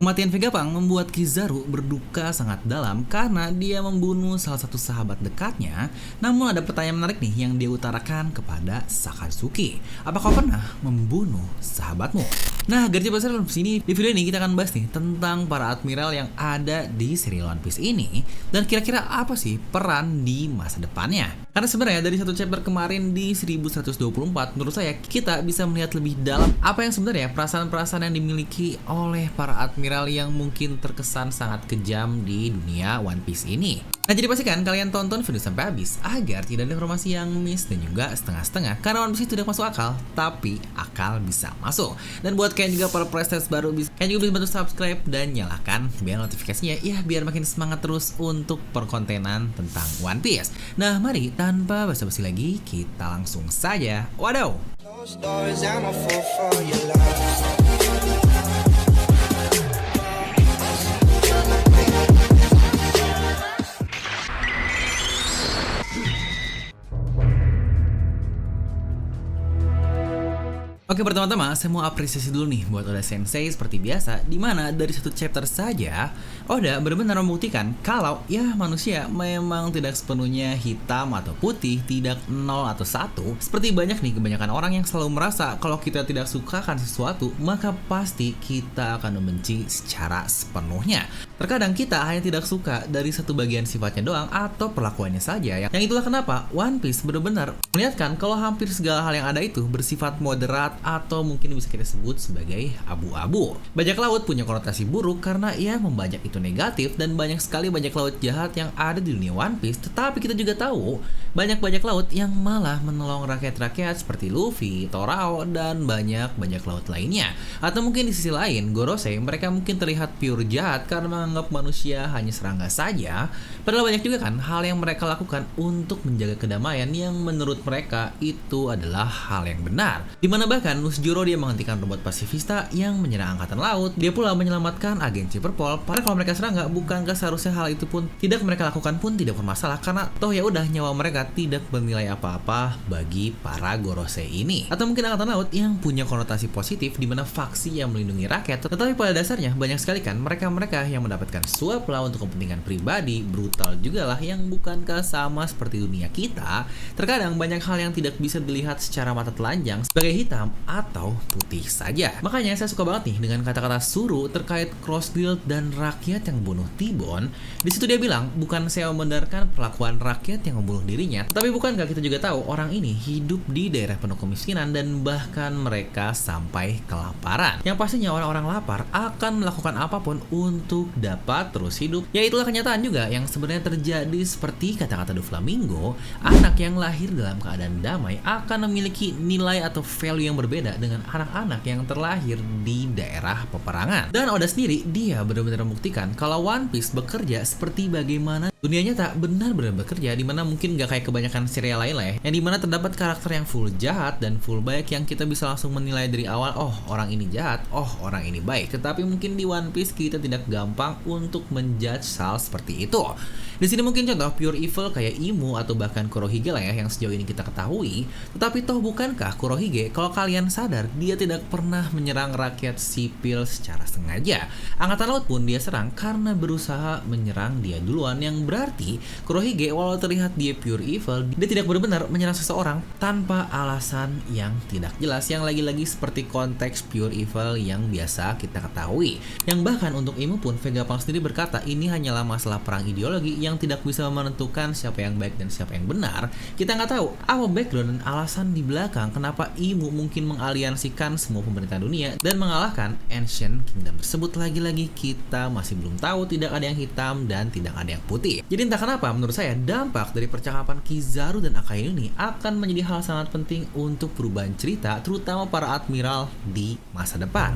Kematian Vegapunk membuat Kizaru berduka sangat dalam karena dia membunuh salah satu sahabat dekatnya. Namun ada pertanyaan menarik nih yang dia utarakan kepada Sakatsuki. Apa kau pernah membunuh sahabatmu? Nah, garis besar dalam sini di video ini kita akan bahas nih tentang para admiral yang ada di serial One Piece ini dan kira-kira apa sih peran di masa depannya. Karena sebenarnya dari satu chapter kemarin di 1124 menurut saya kita bisa melihat lebih dalam apa yang sebenarnya perasaan-perasaan yang dimiliki oleh para admiral yang mungkin terkesan sangat kejam di dunia One Piece ini. Nah, jadi pastikan kalian tonton video sampai habis agar tidak ada informasi yang miss dan juga setengah-setengah karena One Piece tidak masuk akal, tapi akal bisa masuk. Dan buat kalian juga para playtest baru, kalian juga bisa bantu subscribe dan nyalakan bel notifikasinya ya biar makin semangat terus untuk perkontenan tentang One Piece. Nah, mari tanpa basa-basi lagi kita langsung saja. Wadaw! Oke, pertama-tama saya mau apresiasi dulu nih buat Oda Sensei seperti biasa, dimana dari satu chapter saja Oda benar-benar membuktikan kalau ya manusia memang tidak sepenuhnya hitam atau putih, tidak 0 atau 1. Seperti banyak nih kebanyakan orang yang selalu merasa kalau kita tidak suka akan sesuatu maka pasti kita akan membenci secara sepenuhnya. Terkadang kita hanya tidak suka dari satu bagian sifatnya doang atau perlakuannya saja. Yang itulah kenapa One Piece benar-benar melihatkan kalau hampir segala hal yang ada itu bersifat moderat atau mungkin bisa kita sebut sebagai abu-abu. Bajak laut punya konotasi buruk karena ia membajak itu negatif dan banyak sekali bajak laut jahat yang ada di dunia One Piece. Tetapi kita juga tahu banyak bajak laut yang malah menolong rakyat-rakyat seperti Luffy, Torao, dan banyak bajak laut lainnya. Atau mungkin di sisi lain, Gorosei mereka mungkin terlihat pure jahat karena menganggap manusia hanya serangga saja. Padahal banyak juga kan hal yang mereka lakukan untuk menjaga kedamaian yang menurut mereka itu adalah hal yang benar. Dimana bahkan Nusjuro dia menghentikan robot pasifista yang menyerang angkatan laut. Dia pula menyelamatkan agen Cyberpol. Padahal kalau mereka serangga, bukankah seharusnya hal itu pun tidak mereka lakukan pun tidak bermasalah karena toh ya udah nyawa mereka tidak bernilai apa-apa bagi para Gorosei ini. Atau mungkin angkatan laut yang punya konotasi positif di mana faksi yang melindungi rakyat. Tetapi pada dasarnya banyak sekali kan mereka-mereka yang mendapatkan suap lah untuk kepentingan pribadi, brutal juga lah yang bukankah sama seperti dunia kita. Terkadang banyak hal yang tidak bisa dilihat secara mata telanjang sebagai hitam atau putih saja. Makanya saya suka banget nih dengan kata-kata Suru terkait Cross Guild dan rakyat yang membunuh T-Bone. Di situ dia bilang, bukan saya membenarkan perlakuan rakyat yang membunuh dirinya, tapi bukankah kita juga tahu orang ini hidup di daerah penuh kemiskinan dan bahkan mereka sampai kelaparan. Yang pastinya orang-orang lapar akan melakukan apapun untuk dapat terus hidup. Ya itulah kenyataan juga yang sebenarnya terjadi seperti kata-kata Doflamingo, anak yang lahir dalam keadaan damai akan memiliki nilai atau value yang berbeda dengan anak-anak yang terlahir di daerah peperangan. Dan Oda sendiri dia benar-benar membuktikan kalau One Piece bekerja seperti bagaimana dunianya tak benar-benar bekerja, dimana mungkin gak kayak kebanyakan serial lain lah ya, yang dimana terdapat karakter yang full jahat dan full baik yang kita bisa langsung menilai dari awal, oh orang ini jahat, oh orang ini baik. Tetapi mungkin di One Piece kita tidak gampang untuk menjudge hal seperti itu. Di sini mungkin contoh pure evil kayak Imu atau bahkan Kurohige lah ya yang sejauh ini kita ketahui. Tetapi toh bukankah Kurohige kalau kalian sadar dia tidak pernah menyerang rakyat sipil secara sengaja. Angkatan laut pun dia serang karena berusaha menyerang dia duluan, yang berarti Kurohige walau terlihat dia pure evil, dia tidak benar-benar menyerang seseorang tanpa alasan yang tidak jelas, yang lagi-lagi seperti konteks pure evil yang biasa kita ketahui. Yang bahkan untuk Imu pun Vegapunk sendiri berkata ini hanyalah masalah perang ideologi yang tidak bisa menentukan siapa yang baik dan siapa yang benar. Kita nggak tahu apa background dan alasan di belakang kenapa Imu mungkin mengaliansikan semua pemerintahan dunia dan mengalahkan Ancient Kingdom tersebut. Lagi-lagi kita masih belum tahu, tidak ada yang hitam dan tidak ada yang putih. Jadi entah kenapa menurut saya dampak dari percakapan Kizaru dan Akainu ini akan menjadi hal sangat penting untuk perubahan cerita, terutama para admiral di masa depan.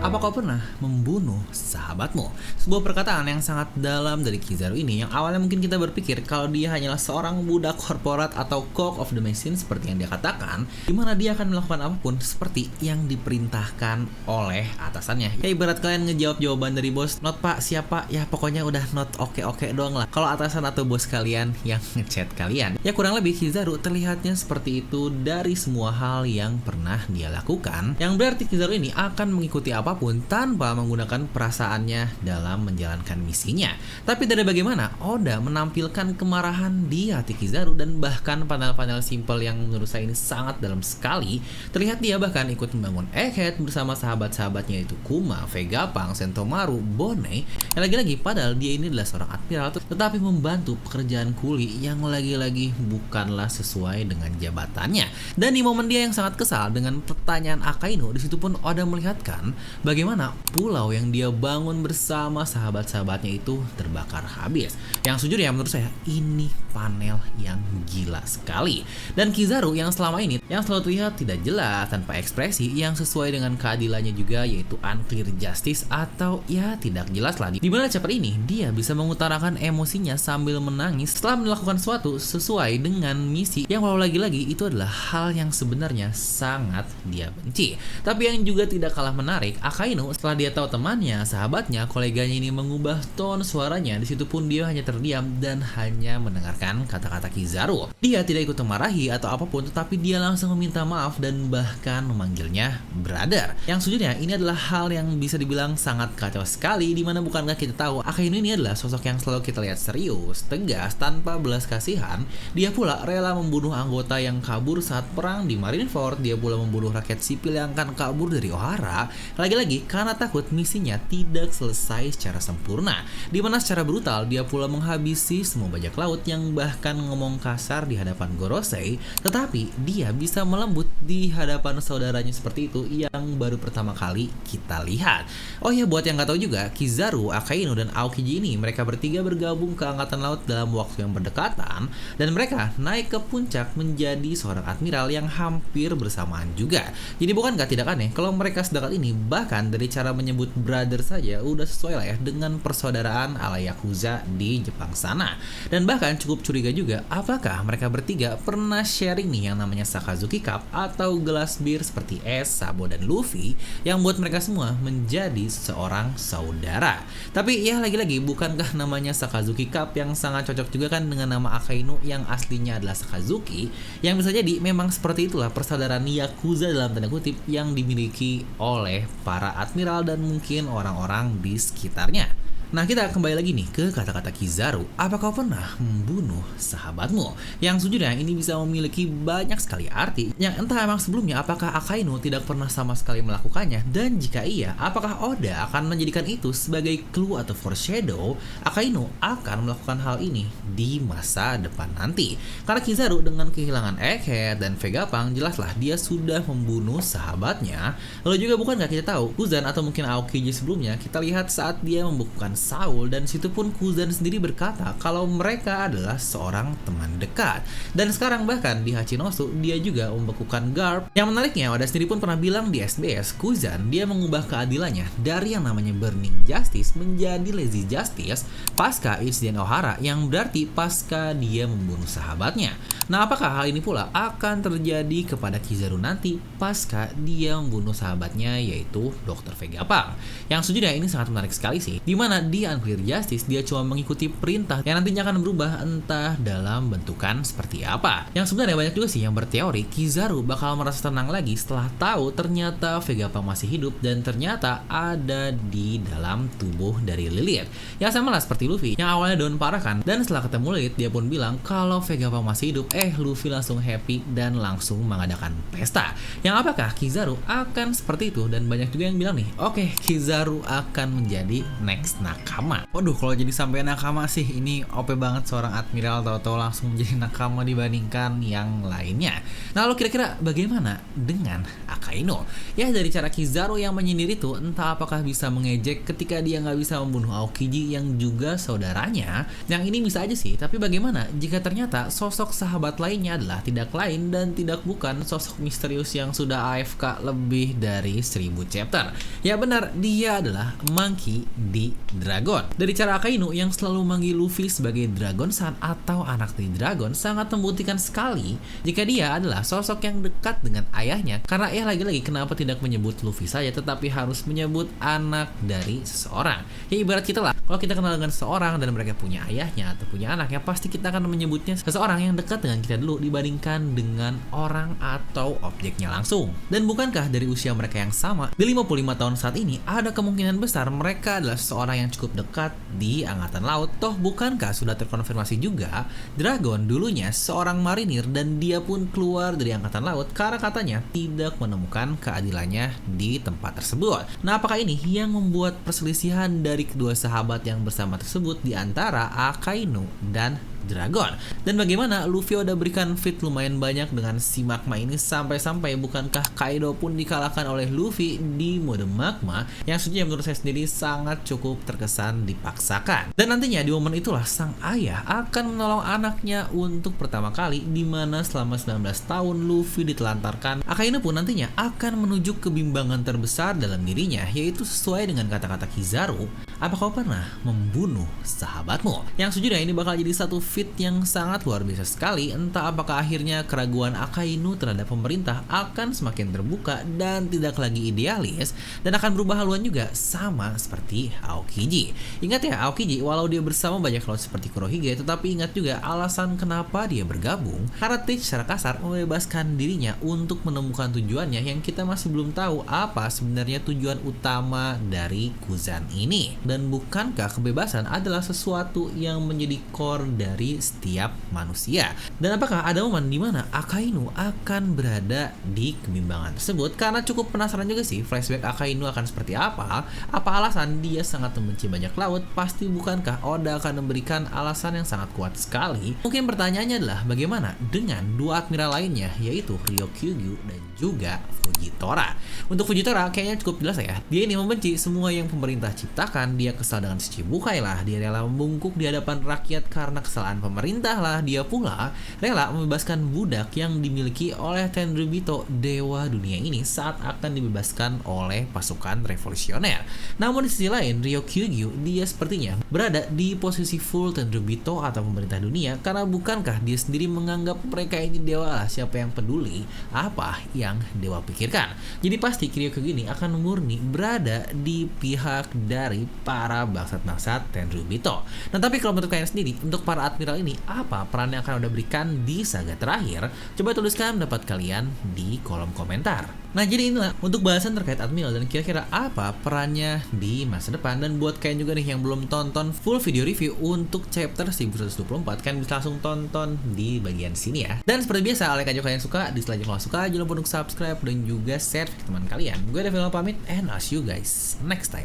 Apa kau pernah membunuh sahabatmu? Sebuah perkataan yang sangat dalam dari Kizaru ini yang awalnya mungkin kita berpikir kalau dia hanyalah seorang budak korporat atau cog of the machine seperti yang dia katakan, di mana dia akan melakukan apapun seperti yang diperintahkan oleh atasannya. Ya ibarat kalian ngejawab jawaban dari bos, not pak, siapa, ya pokoknya udah not oke doang lah. Kalau atasan atau bos kalian yang ngechat kalian, ya kurang lebih Kizaru terlihatnya seperti itu dari semua hal yang pernah dia lakukan. Yang berarti Kizaru ini akan mengikuti apapun tanpa menggunakan perasaannya dalam menjalankan misinya. Tapi dari bagaimana Oda menampilkan kemarahan di hati Kizaru dan bahkan panel-panel simple yang menurut saya ini sangat dalam sekali. Terlihat dia bahkan ikut membangun Egghead bersama sahabat-sahabatnya itu Kuma, Vegapunk, Sentomaru, Bone. Yang lagi-lagi padahal dia ini adalah seorang admiral tetapi membantu pekerjaan kuli yang lagi-lagi bukanlah sesuai dengan jabatannya. Dan di momen dia yang sangat kesal dengan pertanyaan Akainu, di situ pun Oda melihatkan bagaimana pulau yang dia bangun bersama sahabat-sahabatnya itu terbakar habis. Yang sejujurnya menurut saya ini panel yang gila sekali. Dan Kizaru yang selama ini yang selalu terlihat tidak jelas tanpa ekspresi yang sesuai dengan keadilannya juga, yaitu unclear justice atau ya tidak jelas lah. Dimana chapter ini dia bisa mengutarakan emosinya sambil menangis setelah melakukan sesuatu sesuai dengan misi yang walau lagi-lagi itu adalah hal yang sebenarnya sangat dia benci. Tapi yang juga tidak kalah menarik, Akainu setelah dia tahu temannya, sahabatnya, koleganya ini mengubah tone suaranya, di situ pun dia hanya terdiam dan hanya mendengarkan kata-kata Kizaru. Dia tidak ikut memarahi atau apapun, tetapi dia langsung meminta maaf dan bahkan memanggilnya brother. Yang sejujurnya ini adalah hal yang bisa dibilang sangat kacau sekali, dimana bukankah kita tahu Akainu ini adalah sosok yang selalu kita lihat serius, tegas, tanpa belas kasihan. Dia pula rela membunuh anggota yang kabur saat perang di Marineford. Dia pula membunuh rakyat sipil yang akan kabur dari Ohara, lagi-lagi karena takut misinya tidak selesai secara sempurna. Dimana secara brutal dia pula menghabisi semua bajak laut yang bahkan ngomong kasar di hadapan Gorosei, tetapi dia bisa melembut di hadapan saudaranya seperti itu yang baru pertama kali kita lihat. Oh ya, buat yang nggak tahu juga, Kizaru, Akainu, dan Aokiji ini mereka bertiga bergabung ke angkatan laut dalam waktu yang berdekatan dan mereka naik ke puncak menjadi seorang admiral yang hampir bersamaan juga. Jadi bukan nggak tidak aneh kalau mereka sedekat ini, bahkan dari cara menyebut brother saja udah sesuai lah ya dengan persaudaraan ala Yakuza di Jepang sana. Dan bahkan cukup curiga juga apakah mereka bertiga pernah sharing nih yang namanya Sakazuki Cup atau gelas bir seperti Es, Sabo, dan Luffy yang buat mereka semua menjadi seorang saudara. Tapi ya lagi-lagi bukankah namanya Sakazuki Cup yang sangat cocok juga kan dengan nama Akainu yang aslinya adalah Sakazuki, yang bisa jadi memang seperti itulah persaudaraan Yakuza dalam tanda kutip yang dimiliki oleh para admiral dan mungkin orang-orang di sekitarnya. Nah, kita kembali lagi nih ke kata-kata Kizaru. Apa kau pernah membunuh sahabatmu? Yang sejujurnya ini bisa memiliki banyak sekali arti. Yang entah emang sebelumnya apakah Akainu tidak pernah sama sekali melakukannya, dan jika iya, apakah Oda akan menjadikan itu sebagai clue atau foreshadow Akainu akan melakukan hal ini di masa depan nanti. Karena Kizaru dengan kehilangan Egghead dan Vegapunk jelaslah dia sudah membunuh sahabatnya. Lalu juga bukankah kita tahu Kuzan atau mungkin Aokiji sebelumnya kita lihat saat dia membukukan Saul, dan situ pun Kuzan sendiri berkata kalau mereka adalah seorang teman dekat. Dan sekarang bahkan di Hachinosu dia juga membekukan Garp. Yang menariknya, Oda sendiri pun pernah bilang di SBS, Kuzan dia mengubah keadilannya dari yang namanya Burning Justice menjadi Lazy Justice pasca insiden Ohara, yang berarti pasca dia membunuh sahabatnya. Nah, apakah hal ini pula akan terjadi kepada Kizaru nanti pasca dia membunuh sahabatnya yaitu Dr. Vegapunk? Yang sejujurnya ini sangat menarik sekali sih, dimana di Unclear Justice dia cuma mengikuti perintah yang nantinya akan berubah entah dalam bentukan seperti apa. Yang sebenarnya banyak juga sih yang berteori Kizaru bakal merasa tenang lagi setelah tahu ternyata Vegapunk masih hidup dan ternyata ada di dalam tubuh dari Lilith. Yang sama lah seperti Luffy yang awalnya down parah kan, dan setelah ketemu Lilith dia pun bilang kalau Vegapunk masih hidup. Luffy langsung happy dan langsung mengadakan pesta. Yang apakah Kizaru akan seperti itu? Dan banyak juga yang bilang nih, oke, Kizaru akan menjadi next nakama. Waduh, kalau jadi sampai nakama sih ini OP banget seorang admiral, tahu-tahu langsung menjadi nakama dibandingkan yang lainnya. Nah, lalu kira-kira bagaimana dengan Akainu? Ya, dari cara Kizaru yang menyindir itu, entah apakah bisa mengejek ketika dia nggak bisa membunuh Aokiji yang juga saudaranya. Yang ini bisa aja sih, tapi bagaimana jika ternyata sosok sahabat sahabat lainnya adalah tidak lain dan tidak bukan sosok misterius yang sudah AFK lebih dari 1000 chapter. Ya benar, dia adalah Monkey D. Dragon. Dari cara Akainu yang selalu manggil Luffy sebagai Dragon San atau anak dari Dragon sangat membuktikan sekali jika dia adalah sosok yang dekat dengan ayahnya. Karena ya lagi-lagi kenapa tidak menyebut Luffy saja tetapi harus menyebut anak dari seseorang. Ya ibarat kita lah, kalau kita kenal dengan seseorang dan mereka punya ayahnya atau punya anaknya, pasti kita akan menyebutnya seseorang yang dekat dengan kita dulu dibandingkan dengan orang atau objeknya langsung. Dan bukankah dari usia mereka yang sama, di 55 tahun saat ini, ada kemungkinan besar mereka adalah seseorang yang cukup dekat di Angkatan Laut. Toh bukankah sudah terkonfirmasi juga Dragon dulunya seorang marinir dan dia pun keluar dari Angkatan Laut karena katanya tidak menemukan keadilannya di tempat tersebut. Nah, apakah ini yang membuat perselisihan dari kedua sahabat yang bersama tersebut di antara Akainu dan Dragon? Dan bagaimana Luffy udah berikan feat lumayan banyak dengan si magma ini sampai-sampai bukankah Kaido pun dikalahkan oleh Luffy di mode magma yang sejujurnya menurut saya sendiri sangat cukup terkesan dipaksakan. Dan nantinya di momen itulah sang ayah akan menolong anaknya untuk pertama kali, di mana selama 19 tahun Luffy ditelantarkan. Akainu pun nantinya akan menuju kebimbangan terbesar dalam dirinya, yaitu sesuai dengan kata-kata Kizaru, apa kau pernah membunuh sahabatmu? Yang sejujurnya ini bakal jadi satu feat yang sangat luar biasa sekali. Entah apakah akhirnya keraguan Akainu terhadap pemerintah akan semakin terbuka dan tidak lagi idealis, dan akan berubah haluan juga sama seperti Aokiji. Ingat ya, Aokiji walau dia bersama banyak laut seperti Kurohige, tetapi ingat juga alasan kenapa dia bergabung, karena Teach secara kasar membebaskan dirinya untuk menemukan tujuannya yang kita masih belum tahu apa sebenarnya tujuan utama dari Kuzan ini. Dan bukankah kebebasan adalah sesuatu yang menjadi core dari setiap manusia? Dan apakah ada momen di mana Akainu akan berada di kebimbangan tersebut? Karena cukup penasaran juga sih flashback Akainu akan seperti apa. Apa alasan dia sangat membenci bajak laut? Pasti bukankah Oda akan memberikan alasan yang sangat kuat sekali? Mungkin pertanyaannya adalah bagaimana dengan dua admiral lainnya, yaitu Ryokugyu dan juga Fujitora. Untuk Fujitora kayaknya cukup jelas ya. Dia ini membenci semua yang pemerintah ciptakan. Dia kesal dengan Shichibukai lah. Dia rela membungkuk di hadapan rakyat karena kesalahan pemerintah lah. Dia pula rela membebaskan budak yang dimiliki oleh Tenryubito, dewa dunia ini, saat akan dibebaskan oleh pasukan revolusioner. Namun di sisi lain, Ryokugyu dia sepertinya berada di posisi full Tenryubito atau pemerintah dunia, karena bukankah dia sendiri menganggap mereka ini dewa lah, siapa yang peduli apa yang dewa pikirkan. Jadi pasti Ryokugyu ini akan murni berada di pihak dari para bangsat-bangsat Tenryubito. Nah, tapi kalau menurut kalian sendiri, untuk para admiral ini, apa peran yang akan udah berikan di saga terakhir? Coba tuliskan pendapat kalian di kolom komentar. Nah, jadi inilah untuk bahasan terkait admiral dan kira-kira apa perannya di masa depan. Dan buat kalian juga nih yang belum tonton full video review untuk chapter 1124, kalian bisa langsung tonton di bagian sini ya. Dan seperti biasa, like aja kalian suka, dislike kalau suka, jangan lupa untuk subscribe dan juga share ke teman kalian. Gue Devil pamit, and I'll see you guys next time.